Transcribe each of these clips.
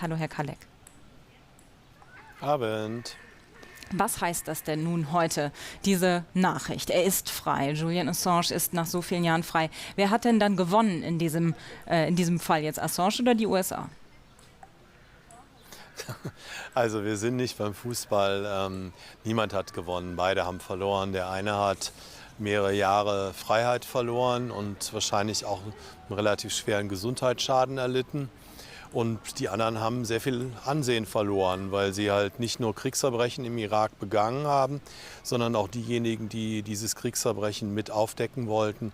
Hallo, Herr Kalleck. Abend. Was heißt das denn nun heute, diese Nachricht? Er ist frei. Julian Assange ist nach so vielen Jahren frei. Wer hat denn dann gewonnen in diesem Fall jetzt, Assange oder die USA? Also wir sind nicht beim Fußball. Niemand hat gewonnen. Beide haben verloren. Der eine hat mehrere Jahre Freiheit verloren und wahrscheinlich auch einen relativ schweren Gesundheitsschaden erlitten. Und die anderen haben sehr viel Ansehen verloren, weil sie halt nicht nur Kriegsverbrechen im Irak begangen haben, sondern auch diejenigen, die dieses Kriegsverbrechen mit aufdecken wollten,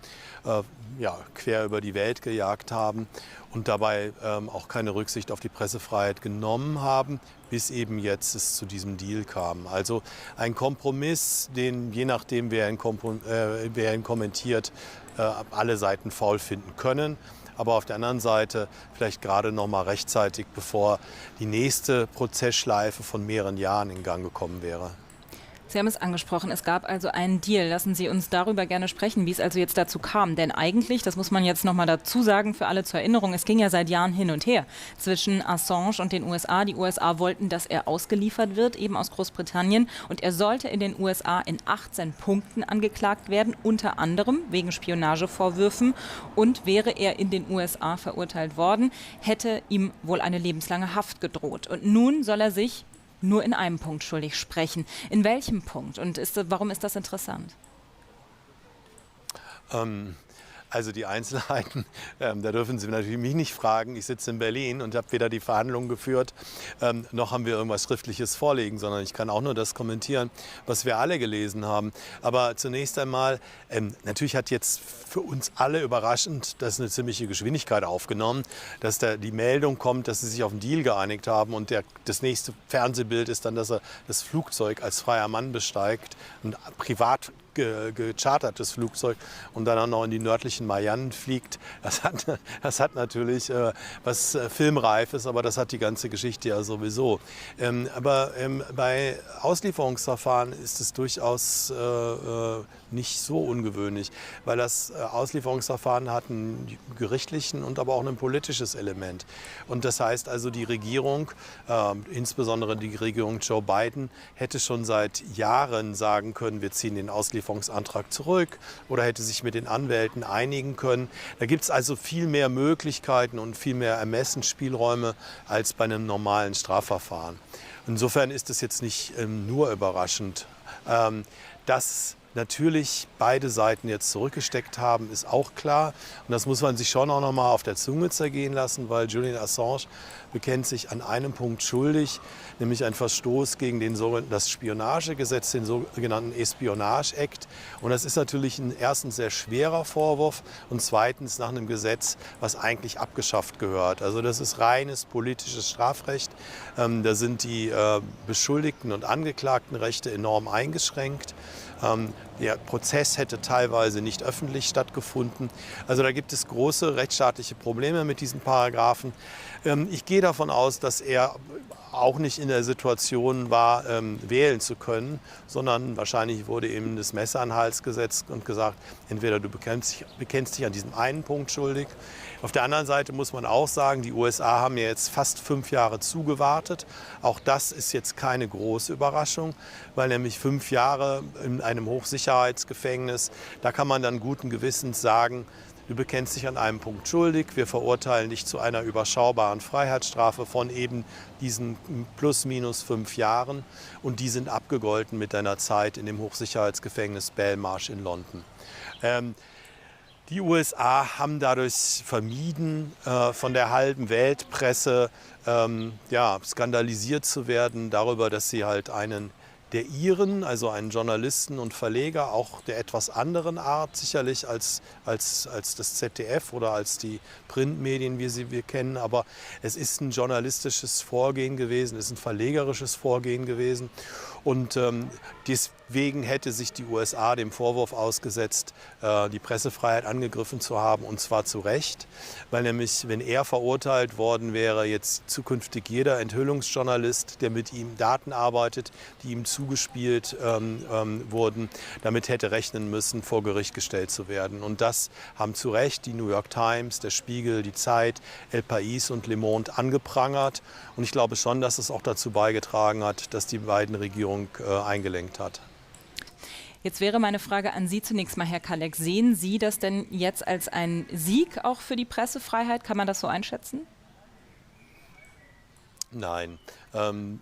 quer über die Welt gejagt haben und dabei auch keine Rücksicht auf die Pressefreiheit genommen haben, bis eben jetzt es zu diesem Deal kam. Also ein Kompromiss, den je nachdem, wer ihn kommentiert, alle Seiten faul finden können. Aber auf der anderen Seite vielleicht gerade noch mal rechtzeitig, bevor die nächste Prozessschleife von mehreren Jahren in Gang gekommen wäre. Sie haben es angesprochen, es gab also einen Deal. Lassen Sie uns darüber gerne sprechen, wie es also jetzt dazu kam. Denn eigentlich, das muss man jetzt noch mal dazu sagen, für alle zur Erinnerung, es ging ja seit Jahren hin und her zwischen Assange und den USA. Die USA wollten, dass er ausgeliefert wird, eben aus Großbritannien. Und er sollte in den USA in 18 Punkten angeklagt werden, unter anderem wegen Spionagevorwürfen. Und wäre er in den USA verurteilt worden, hätte ihm wohl eine lebenslange Haft gedroht. Und nun soll er sich nur in einem Punkt schuldig sprechen. In welchem Punkt? Und warum ist das interessant? Also die Einzelheiten, da dürfen Sie natürlich mich nicht fragen. Ich sitze in Berlin und habe weder die Verhandlungen geführt, noch haben wir irgendwas Schriftliches vorlegen, sondern ich kann auch nur das kommentieren, was wir alle gelesen haben. Aber zunächst einmal, natürlich hat jetzt für uns alle überraschend das eine ziemliche Geschwindigkeit aufgenommen, dass da die Meldung kommt, dass sie sich auf einen Deal geeinigt haben und das nächste Fernsehbild ist dann, dass er das Flugzeug als freier Mann besteigt, ein privat gechartertes Flugzeug und dann auch noch in die nördlichen Marianen fliegt. Das hat natürlich was Filmreifes, aber das hat die ganze Geschichte ja sowieso. Aber bei Auslieferungsverfahren ist es durchaus nicht so ungewöhnlich, weil das Auslieferungsverfahren hat einen gerichtlichen und aber auch ein politisches Element. Und das heißt also, die Regierung, insbesondere die Regierung Joe Biden, hätte schon seit Jahren sagen können, wir ziehen den Auslieferungsantrag zurück oder hätte sich mit den Anwälten einigen können. Da gibt es also viel mehr Möglichkeiten und viel mehr Ermessensspielräume als bei einem normalen Strafverfahren. Insofern ist es jetzt nicht nur überraschend, dass natürlich beide Seiten jetzt zurückgesteckt haben, ist auch klar. Und das muss man sich schon auch noch mal auf der Zunge zergehen lassen, weil Julian Assange bekennt sich an einem Punkt schuldig, nämlich ein Verstoß gegen das Spionagegesetz, den sogenannten Espionage Act. Und das ist natürlich erstens ein sehr schwerer Vorwurf und zweitens nach einem Gesetz, was eigentlich abgeschafft gehört. Also das ist reines politisches Strafrecht. Da sind die Beschuldigten und Angeklagten Rechte enorm eingeschränkt. Der Prozess hätte teilweise nicht öffentlich stattgefunden. Also da gibt es große rechtsstaatliche Probleme mit diesen Paragraphen. Ich gehe davon aus, dass er auch nicht in der Situation war, wählen zu können, sondern wahrscheinlich wurde ihm das Messer an den Hals gesetzt und gesagt, entweder du bekennst dich an diesem einen Punkt schuldig. Auf der anderen Seite muss man auch sagen, die USA haben ja jetzt fast 5 Jahre zugewartet. Auch das ist jetzt keine große Überraschung, weil nämlich 5 Jahre in einem Hochsicherheitsgefängnis, da kann man dann guten Gewissens sagen, du bekennst dich an einem Punkt schuldig, wir verurteilen dich zu einer überschaubaren Freiheitsstrafe von eben diesen plus minus 5 Jahren und die sind abgegolten mit deiner Zeit in dem Hochsicherheitsgefängnis Belmarsh in London. Die USA haben dadurch vermieden, von der halben Weltpresse skandalisiert zu werden darüber, dass sie halt einen der Iren, also einen Journalisten und Verleger, auch der etwas anderen Art sicherlich als das ZDF oder als die Printmedien, wie wir kennen. Aber es ist ein journalistisches Vorgehen gewesen, es ist ein verlegerisches Vorgehen gewesen. Und deswegen hätte sich die USA dem Vorwurf ausgesetzt, die Pressefreiheit angegriffen zu haben, und zwar zu Recht. Weil nämlich, wenn er verurteilt worden wäre, jetzt zukünftig jeder Enthüllungsjournalist, der mit ihm Daten arbeitet, die ihm zugespielt wurden, damit hätte rechnen müssen, vor Gericht gestellt zu werden. Und das haben zu Recht die New York Times, der Spiegel, die Zeit, El País und Le Monde angeprangert. Und ich glaube schon, dass es auch dazu beigetragen hat, dass die beiden Regierung eingelenkt hat. Jetzt wäre meine Frage an Sie zunächst mal, Herr Kallek. Sehen Sie das denn jetzt als einen Sieg auch für die Pressefreiheit? Kann man das so einschätzen? Nein. Ein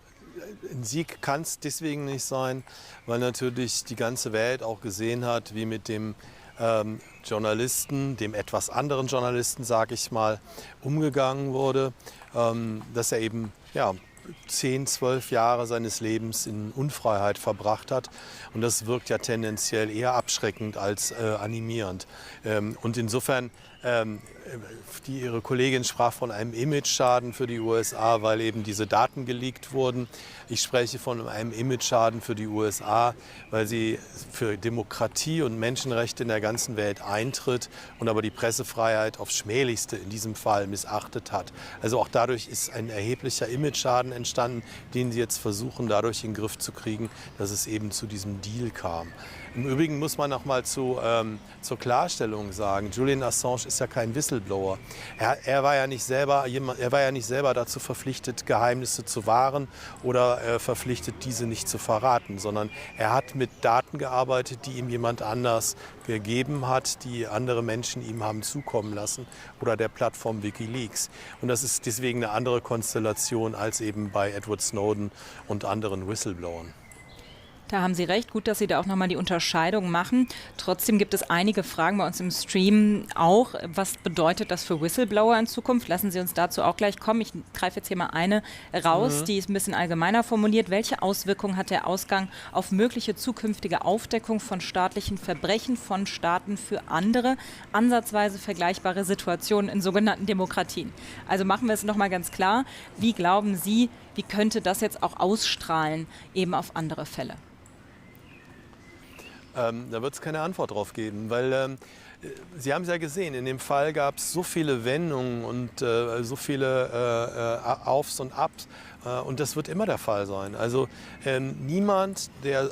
Sieg kann es deswegen nicht sein, weil natürlich die ganze Welt auch gesehen hat, wie mit dem Journalisten, dem etwas anderen Journalisten, sage ich mal, umgegangen wurde, dass er eben 10, 12 Jahre seines Lebens in Unfreiheit verbracht hat. Und das wirkt ja tendenziell eher abschreckend als animierend. Und insofern, Ihre Kollegin sprach von einem Imageschaden für die USA, weil eben diese Daten geleakt wurden. Ich spreche von einem Imageschaden für die USA, weil sie für Demokratie und Menschenrechte in der ganzen Welt eintritt und aber die Pressefreiheit aufs Schmählichste in diesem Fall missachtet hat. Also auch dadurch ist ein erheblicher Imageschaden entstanden, den sie jetzt versuchen, dadurch in den Griff zu kriegen, dass es eben zu diesem Deal kam. Im Übrigen muss man noch mal zur Klarstellung sagen, Julian Assange ist ja kein Whistleblower. Er war ja nicht selber dazu verpflichtet, Geheimnisse zu wahren oder verpflichtet, diese nicht zu verraten, sondern er hat mit Daten gearbeitet, die ihm jemand anders gegeben hat, die andere Menschen ihm haben zukommen lassen oder der Plattform WikiLeaks. Und das ist deswegen eine andere Konstellation als eben bei Edward Snowden und anderen Whistleblowern. Da haben Sie recht, gut, dass Sie da auch nochmal die Unterscheidung machen. Trotzdem gibt es einige Fragen bei uns im Stream auch. Was bedeutet das für Whistleblower in Zukunft? Lassen Sie uns dazu auch gleich kommen. Ich greife jetzt hier mal eine raus, die ist ein bisschen allgemeiner formuliert. Welche Auswirkungen hat der Ausgang auf mögliche zukünftige Aufdeckung von staatlichen Verbrechen von Staaten für andere, ansatzweise vergleichbare Situationen in sogenannten Demokratien? Also machen wir es nochmal ganz klar. Wie glauben Sie, wie könnte das jetzt auch ausstrahlen eben auf andere Fälle? Da wird es keine Antwort drauf geben, weil Sie haben es ja gesehen, in dem Fall gab es so viele Wendungen und so viele Aufs und Abs und das wird immer der Fall sein. Also niemand, der,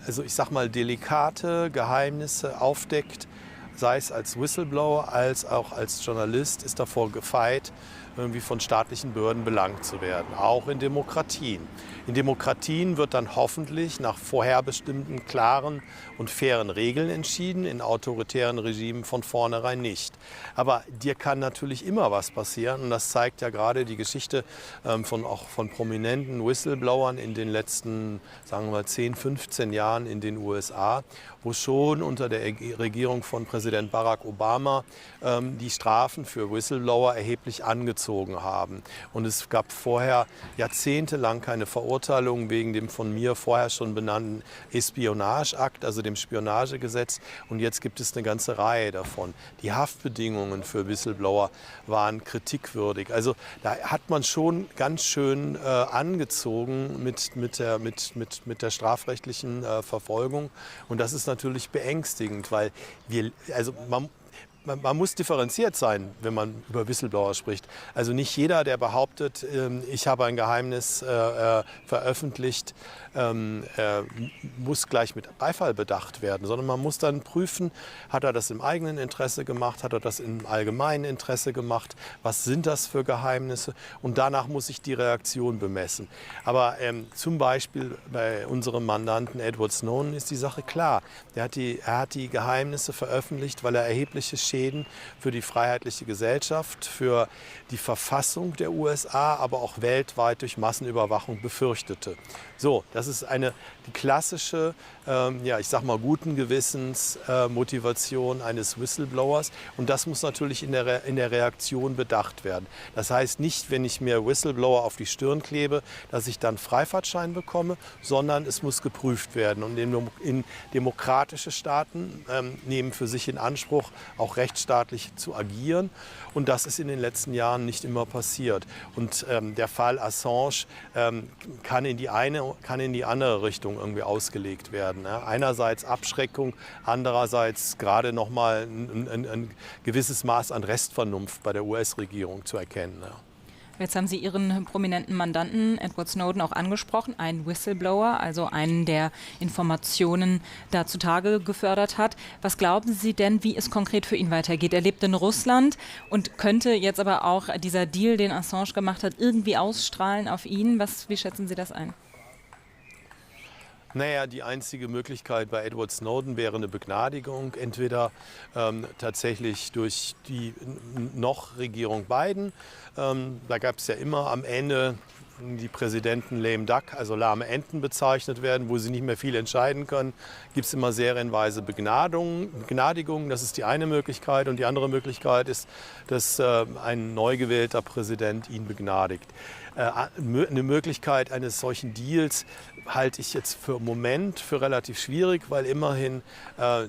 also ich sag mal, delikate Geheimnisse aufdeckt, sei es als Whistleblower als auch als Journalist, ist davor gefeit, irgendwie von staatlichen Behörden belangt zu werden, auch in Demokratien. In Demokratien wird dann hoffentlich nach vorherbestimmten, klaren und fairen Regeln entschieden, in autoritären Regimen von vornherein nicht. Aber dir kann natürlich immer was passieren und das zeigt ja gerade die Geschichte auch von prominenten Whistleblowern in den letzten, sagen wir mal, 10, 15 Jahren in den USA, wo schon unter der Regierung von Präsident Barack Obama die Strafen für Whistleblower erheblich angezogen haben. Und es gab vorher jahrzehntelang keine Verurteilung wegen dem von mir vorher schon benannten Espionage-Akt, also dem Spionagegesetz. Und jetzt gibt es eine ganze Reihe davon. Die Haftbedingungen für Whistleblower waren kritikwürdig. Also da hat man schon ganz schön angezogen mit der strafrechtlichen Verfolgung. Und das ist natürlich beängstigend, weil man muss differenziert sein, wenn man über Whistleblower spricht. Also nicht jeder, der behauptet, ich habe ein Geheimnis veröffentlicht, muss gleich mit Beifall bedacht werden, sondern man muss dann prüfen, hat er das im eigenen Interesse gemacht, hat er das im allgemeinen Interesse gemacht, was sind das für Geheimnisse und danach muss ich die Reaktion bemessen. Aber zum Beispiel bei unserem Mandanten Edward Snowden ist die Sache klar. Er hat die Geheimnisse veröffentlicht, weil er erhebliche Schäden für die freiheitliche Gesellschaft, für die Verfassung der USA, aber auch weltweit durch Massenüberwachung befürchtete. So, das ist die klassische, ich sag mal, guten Gewissens Motivation eines Whistleblowers. Und das muss natürlich in der Reaktion bedacht werden. Das heißt nicht, wenn ich mir Whistleblower auf die Stirn klebe, dass ich dann Freifahrtschein bekomme, sondern es muss geprüft werden. Und in demokratische Staaten nehmen für sich in Anspruch, auch rechtsstaatlich zu agieren. Und das ist in den letzten Jahren nicht immer passiert. Und der Fall Assange kann in die andere Richtung irgendwie ausgelegt werden. Ja. Einerseits Abschreckung, andererseits gerade noch mal ein gewisses Maß an Restvernunft bei der US-Regierung zu erkennen. Ja. Jetzt haben Sie Ihren prominenten Mandanten Edward Snowden auch angesprochen, einen Whistleblower, also einen, der Informationen da zutage gefördert hat. Was glauben Sie denn, wie es konkret für ihn weitergeht? Er lebt in Russland und könnte jetzt aber auch dieser Deal, den Assange gemacht hat, irgendwie ausstrahlen auf ihn. Wie schätzen Sie das ein? Naja, die einzige Möglichkeit bei Edward Snowden wäre eine Begnadigung, entweder tatsächlich durch die noch Regierung Biden. Da gab es ja immer am Ende die Präsidenten lame duck, also lahme Enten bezeichnet werden, wo sie nicht mehr viel entscheiden können, gibt es immer serienweise Begnadigungen. Das ist die eine Möglichkeit. Und die andere Möglichkeit ist, dass ein neu gewählter Präsident ihn begnadigt. Eine Möglichkeit eines solchen Deals halte ich jetzt für im Moment für relativ schwierig, weil immerhin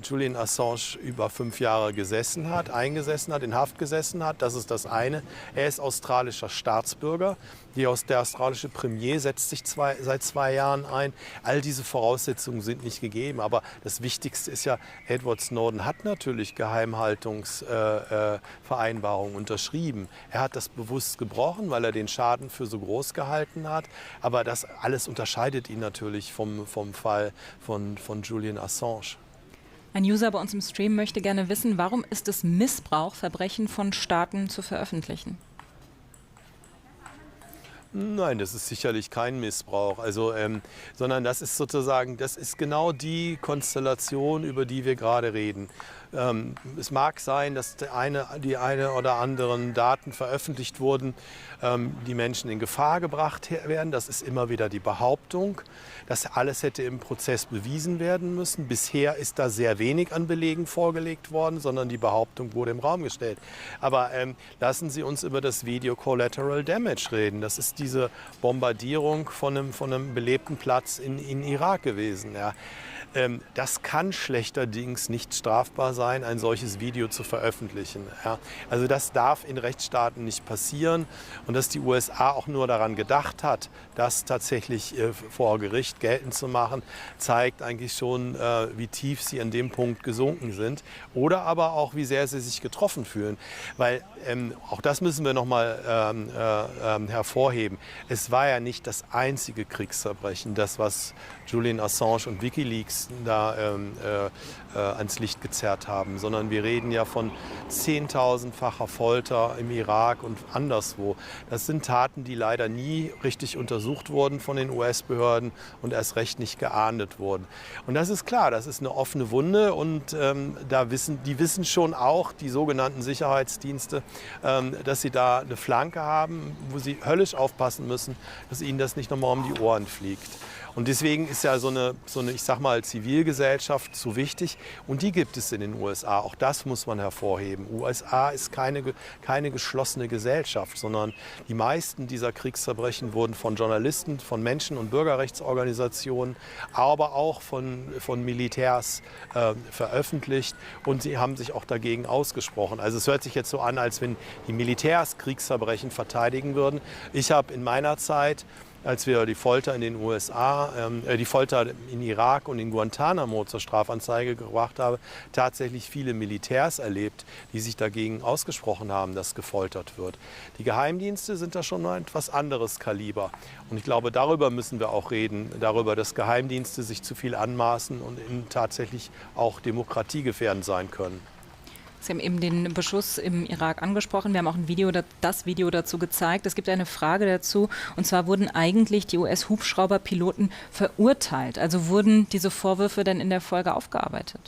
Julian Assange über 5 Jahre eingesessen hat, in Haft gesessen hat. Das ist das eine. Er ist australischer Staatsbürger. Der australische Premier setzt sich seit 2 Jahren ein. All diese Voraussetzungen sind nicht gegeben. Aber das Wichtigste ist ja, Edward Snowden hat natürlich Geheimhaltungsvereinbarungen unterschrieben. Er hat das bewusst gebrochen, weil er den Schaden für so groß gehalten hat. Aber das alles unterscheidet ihn natürlich vom Fall von Julian Assange. Ein User bei uns im Stream möchte gerne wissen, warum ist es Missbrauch, Verbrechen von Staaten zu veröffentlichen? Nein, das ist sicherlich kein Missbrauch, sondern das ist sozusagen, das ist genau die Konstellation, über die wir gerade reden. Es mag sein, dass die eine oder anderen Daten veröffentlicht wurden, die Menschen in Gefahr gebracht werden. Das ist immer wieder die Behauptung. Das alles hätte im Prozess bewiesen werden müssen. Bisher ist da sehr wenig an Belegen vorgelegt worden, sondern die Behauptung wurde im Raum gestellt. Aber lassen Sie uns über das Video Collateral Damage reden. Das ist diese Bombardierung von einem belebten Platz in Irak gewesen. Ja. Das kann schlechterdings nicht strafbar sein, ein solches Video zu veröffentlichen. Ja. Also das darf in Rechtsstaaten nicht passieren. Und dass die USA auch nur daran gedacht hat, das tatsächlich vor Gericht geltend zu machen, zeigt eigentlich schon, wie tief sie an dem Punkt gesunken sind. Oder aber auch, wie sehr sie sich getroffen fühlen. Weil auch das müssen wir noch mal hervorheben. Es war ja nicht das einzige Kriegsverbrechen, das, was Julian Assange und WikiLeaks da ans Licht gezerrt haben, sondern wir reden ja von 10.000-facher Folter im Irak und anderswo. Das sind Taten, die leider nie richtig untersucht wurden von den US-Behörden und erst recht nicht geahndet wurden. Und das ist klar, das ist eine offene Wunde und die wissen schon auch, die sogenannten Sicherheitsdienste, dass sie da eine Flanke haben, wo sie höllisch aufpassen müssen, dass ihnen das nicht nochmal um die Ohren fliegt. Und deswegen ist ja so eine, ich sag mal, Zivilgesellschaft so wichtig. Und die gibt es in den USA. Auch das muss man hervorheben. USA ist keine geschlossene Gesellschaft, sondern die meisten dieser Kriegsverbrechen wurden von Journalisten, von Menschen- und Bürgerrechtsorganisationen, aber auch von Militärs veröffentlicht. Und sie haben sich auch dagegen ausgesprochen. Also es hört sich jetzt so an, als wenn die Militärs Kriegsverbrechen verteidigen würden. Ich habe in meiner Zeit, als wir die Folter in den USA, die Folter in Irak und in Guantanamo zur Strafanzeige gebracht haben, tatsächlich viele Militärs erlebt, die sich dagegen ausgesprochen haben, dass gefoltert wird. Die Geheimdienste sind da schon ein etwas anderes Kaliber. Und ich glaube, darüber müssen wir auch reden, darüber, dass Geheimdienste sich zu viel anmaßen und tatsächlich auch demokratiegefährdend sein können. Sie haben eben den Beschuss im Irak angesprochen. Wir haben auch das Video dazu gezeigt. Es gibt eine Frage dazu. Und zwar wurden eigentlich die US-Hubschrauberpiloten verurteilt? Also wurden diese Vorwürfe dann in der Folge aufgearbeitet?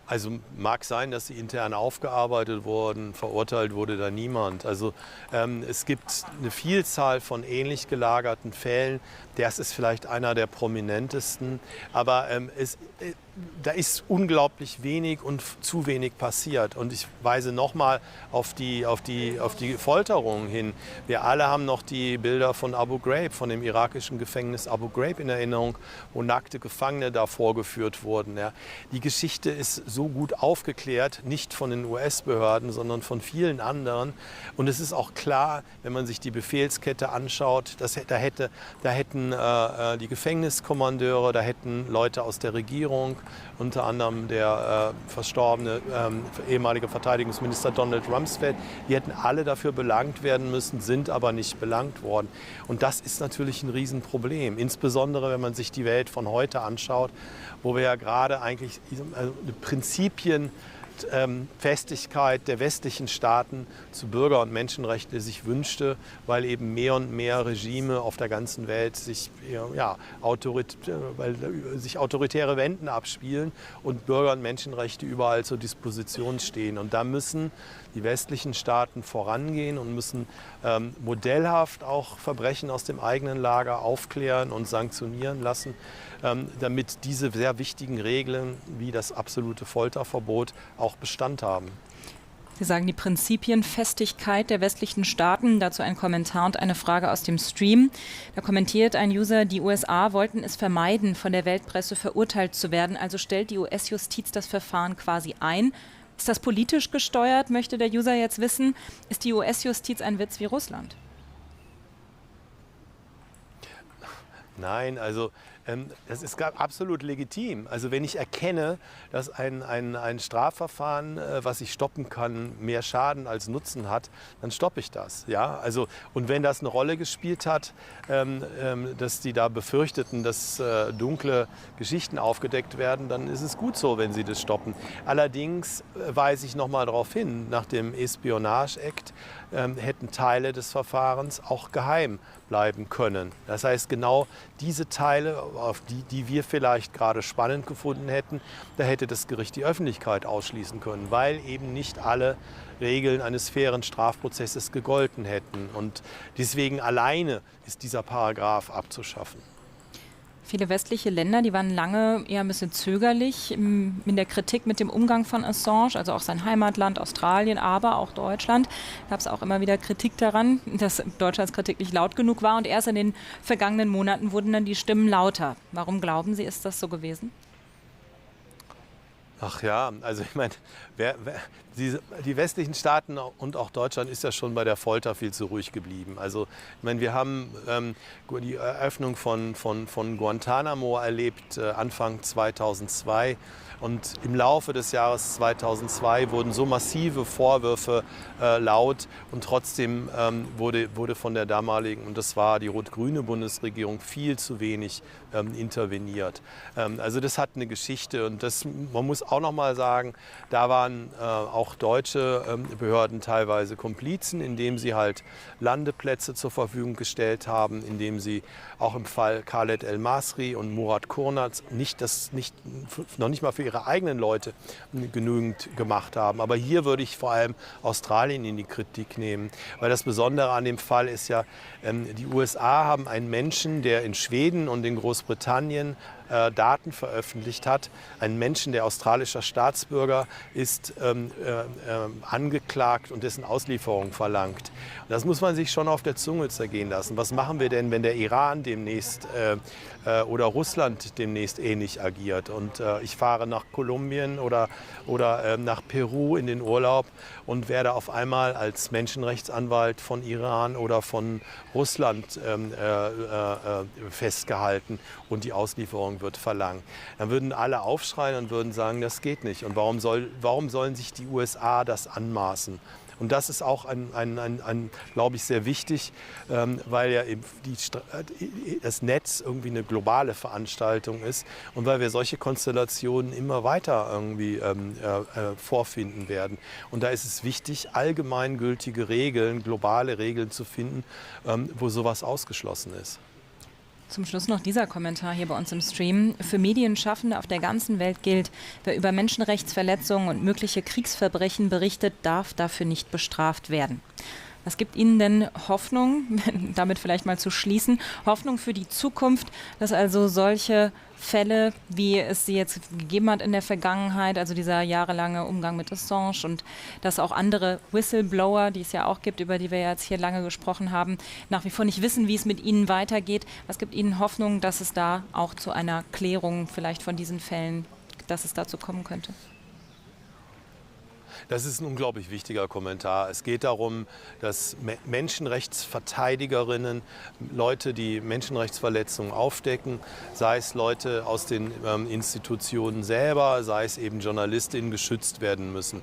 Also mag sein, dass sie intern aufgearbeitet wurden, verurteilt wurde da niemand. Also es gibt eine Vielzahl von ähnlich gelagerten Fällen. Das ist vielleicht einer der prominentesten. Aber da ist unglaublich wenig und zu wenig passiert. Und ich weise nochmal auf die Folterungen hin. Wir alle haben noch die Bilder von Abu Ghraib, von dem irakischen Gefängnis Abu Ghraib in Erinnerung, wo nackte Gefangene da vorgeführt wurden. Ja. Die Geschichte ist so gut aufgeklärt, nicht von den US-Behörden, sondern von vielen anderen. Und es ist auch klar, wenn man sich die Befehlskette anschaut, da hätten die Gefängniskommandeure, da hätten Leute aus der Regierung, unter anderem der verstorbene ehemalige Verteidigungsminister Donald Rumsfeld, die hätten alle dafür belangt werden müssen, sind aber nicht belangt worden. Und das ist natürlich ein Riesenproblem, insbesondere wenn man sich die Welt von heute anschaut, wo wir ja gerade eigentlich Prinzipien Festigkeit der westlichen Staaten zu Bürger- und Menschenrechten sich wünschte, weil eben mehr und mehr Regime auf der ganzen Welt sich, autoritäre Wenden abspielen und Bürger- und Menschenrechte überall zur Disposition stehen. Und da müssen die westlichen Staaten vorangehen und müssen modellhaft auch Verbrechen aus dem eigenen Lager aufklären und sanktionieren lassen, damit diese sehr wichtigen Regeln wie das absolute Folterverbot auch Bestand haben. Sie sagen die Prinzipienfestigkeit der westlichen Staaten. Dazu ein Kommentar und eine Frage aus dem Stream. Da kommentiert ein User, die USA wollten es vermeiden, von der Weltpresse verurteilt zu werden. Also stellt die US-Justiz das Verfahren quasi ein. Ist das politisch gesteuert, möchte der User jetzt wissen. Ist die US-Justiz ein Witz wie Russland? Nein, also das ist absolut legitim. Also wenn ich erkenne, dass ein Strafverfahren, was ich stoppen kann, mehr Schaden als Nutzen hat, dann stoppe ich das. Ja? Also, und wenn das eine Rolle gespielt hat, dass die da befürchteten, dass dunkle Geschichten aufgedeckt werden, dann ist es gut so, wenn sie das stoppen. Allerdings weise ich noch mal darauf hin, nach dem Espionage Act hätten Teile des Verfahrens auch geheim bleiben können. Das heißt, genau diese Teile, auf die wir vielleicht gerade spannend gefunden hätten, da hätte das Gericht die Öffentlichkeit ausschließen können, weil eben nicht alle Regeln eines fairen Strafprozesses gegolten hätten. Und deswegen alleine ist dieser Paragraph abzuschaffen. Viele westliche Länder, die waren lange eher ein bisschen zögerlich in der Kritik mit dem Umgang von Assange, also auch sein Heimatland Australien, aber auch Deutschland. Da gab es auch immer wieder Kritik daran, dass Deutschlands Kritik nicht laut genug war. Und erst in den vergangenen Monaten wurden dann die Stimmen lauter. Warum glauben Sie, ist das so gewesen? Ach ja, also ich meine, die westlichen Staaten und auch Deutschland ist ja schon bei der Folter viel zu ruhig geblieben. Also ich meine, wir haben die Eröffnung von Guantanamo erlebt Anfang 2002. Und im Laufe des Jahres 2002 wurden so massive Vorwürfe laut und trotzdem wurde von der damaligen, und das war die rot-grüne Bundesregierung, viel zu wenig interveniert. Also das hat eine Geschichte und man muss auch noch mal sagen, da waren auch deutsche Behörden teilweise Komplizen, indem sie halt Landeplätze zur Verfügung gestellt haben, indem sie auch im Fall Khaled El-Masri und Murat Kurnaz noch nicht mal für ihre eigenen Leute genügend gemacht haben. Aber hier würde ich vor allem Australien in die Kritik nehmen, weil das Besondere an dem Fall ist ja, die USA haben einen Menschen, der in Schweden und in Großbritannien Daten veröffentlicht hat. Ein Menschen, der australischer Staatsbürger ist, angeklagt und dessen Auslieferung verlangt. Das muss man sich schon auf der Zunge zergehen lassen. Was machen wir denn, wenn der Iran demnächst oder Russland demnächst ähnlich agiert? Und ich fahre nach Kolumbien oder nach Peru in den Urlaub und werde auf einmal als Menschenrechtsanwalt von Iran oder von Russland festgehalten und die Auslieferung wird verlangt. Dann würden alle aufschreien und würden sagen, das geht nicht. Und warum sollen sich die USA das anmaßen? Und das ist auch, glaube ich, sehr wichtig, weil ja eben das Netz irgendwie eine globale Veranstaltung ist und weil wir solche Konstellationen immer weiter irgendwie vorfinden werden. Und da ist es wichtig, allgemeingültige Regeln, globale Regeln zu finden, wo sowas ausgeschlossen ist. Zum Schluss noch dieser Kommentar hier bei uns im Stream. Für Medienschaffende auf der ganzen Welt gilt, wer über Menschenrechtsverletzungen und mögliche Kriegsverbrechen berichtet, darf dafür nicht bestraft werden. Was gibt Ihnen denn Hoffnung, damit vielleicht mal zu schließen, Hoffnung für die Zukunft, dass also solche Fälle, wie es sie jetzt gegeben hat in der Vergangenheit, also dieser jahrelange Umgang mit Assange und dass auch andere Whistleblower, die es ja auch gibt, über die wir jetzt hier lange gesprochen haben, nach wie vor nicht wissen, wie es mit ihnen weitergeht. Was gibt Ihnen Hoffnung, dass es da auch zu einer Klärung vielleicht von diesen Fällen, dass es dazu kommen könnte? Das ist ein unglaublich wichtiger Kommentar. Es geht darum, dass Menschenrechtsverteidigerinnen, Leute, die Menschenrechtsverletzungen aufdecken, sei es Leute aus den Institutionen selber, sei es eben Journalistinnen, geschützt werden müssen.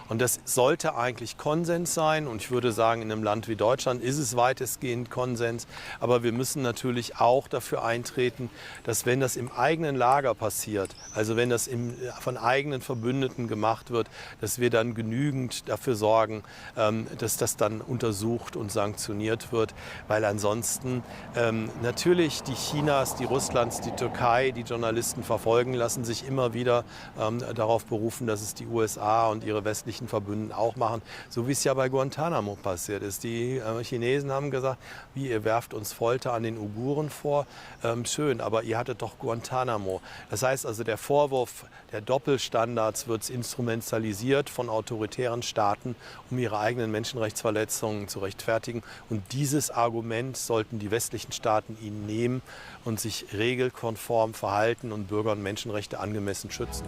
Und das sollte eigentlich Konsens sein. Und ich würde sagen, in einem Land wie Deutschland ist es weitestgehend Konsens. Aber wir müssen natürlich auch dafür eintreten, dass wenn das im eigenen Lager passiert, also wenn das von eigenen Verbündeten gemacht wird, dass wir dann genügend dafür sorgen, dass das dann untersucht und sanktioniert wird. Weil ansonsten natürlich die Chinas, die Russlands, die Türkei, die Journalisten verfolgen, lassen sich immer wieder darauf berufen, dass es die USA und ihre westlichen Verbündeten auch machen, so wie es ja bei Guantanamo passiert ist. Die Chinesen haben gesagt, wie, ihr werft uns Folter an den Uiguren vor, schön, aber ihr hattet doch Guantanamo. Das heißt also, der Vorwurf der Doppelstandards wird instrumentalisiert von autoritären Staaten, um ihre eigenen Menschenrechtsverletzungen zu rechtfertigen. Und dieses Argument sollten die westlichen Staaten ihnen nehmen und sich regelkonform verhalten und Bürger- und Menschenrechte angemessen schützen.